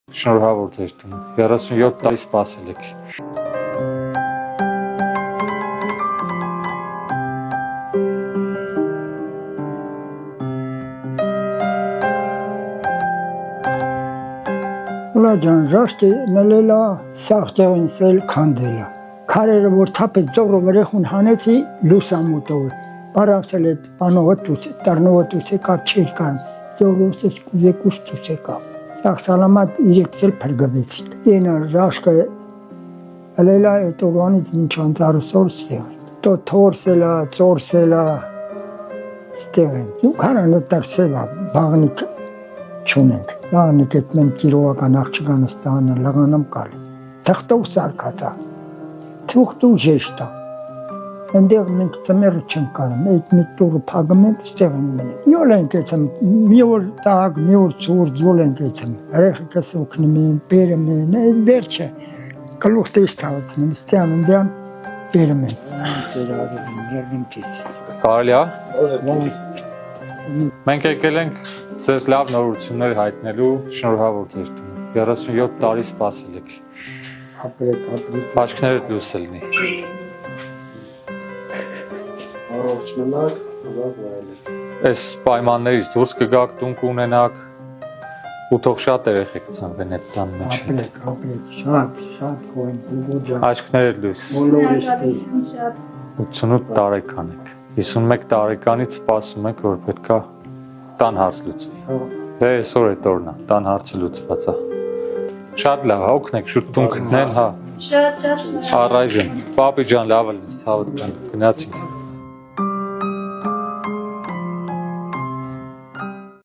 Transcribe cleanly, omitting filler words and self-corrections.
Շնորհավոր ձեր տուն, 37 տարի սպասել եք։ Հլա ջան, ժաշտի նլելա, սաղ ջեղին սել քանդելա։ Քարերը որ թափեց ծողրը վրեխուն հանեցի լուսամուտով։ Բարավցել էտ բանողը տուց, տարնողը տուց եկա չեր կան, ծողրուս ես կուզեկուս տուց եկա։ Սաղ սալամատ իրեքսել պրգվեցի։ Ենա ժաշկը հլելա էտ օրվանից մինչ անցարուսոր ստեղին։ Տո թորսելա, ծորսելա ստեղին։ Ու քարանը տարսելա, բաղնիկ չունենք։ Բաղնիկ էտ մեն կիրովական աղջկանը ստանը լղանամ կալ։ Թղթով սարկացա, թուղթու ժեշտա։ Ընդեղ մենք ծմերը չենք կարում, էտ մի տուրը պագում ենք, ստեղին մենեք։ Յոլ ենք էցեմ, մի որ տակ, մի որ ծուրդ, յոլ ենք էցեմ։ Հրեխիկս ուքնում են, բերում են, էտ բեր չէ։ Կլուղտից թավացնում, ստյան ընդյան բերում են։ Ձեր արևին, երգինքից։ Կարելի է։ Մենք եկել ենք ձեզ լավ նորություններ հայտնելու, շնորհավոր ձեր տուն, 37 տարի սպասել եք։ Ապրեք։ Աչքներդ լույս լինի։ Առողջ մնաք, լավ վայելեք։ Այս պայմաններից դուրս կգաք, տուն կունենաք, ու թող շատ երեխեք ծնվեն այդ տան մեջ։ Ապրեք, շատ խոհեմ, ուղոջան։ Այսքներդ լույս։ Բոլորիս տեղ։ 88 տարեկան եք։ 51 տարեկանից սպասում եք, որ պետքա տան հարց լուծվի։ Դե այսօր այդ օրն է, տան հարցը լուծված է։ Շատ լավ, օգնեք շուտ տուն գտնեն, հա։ Շատ։ Առայժմ, պապի ջան, լավ է լինես, ցավդ տան, գնացինք։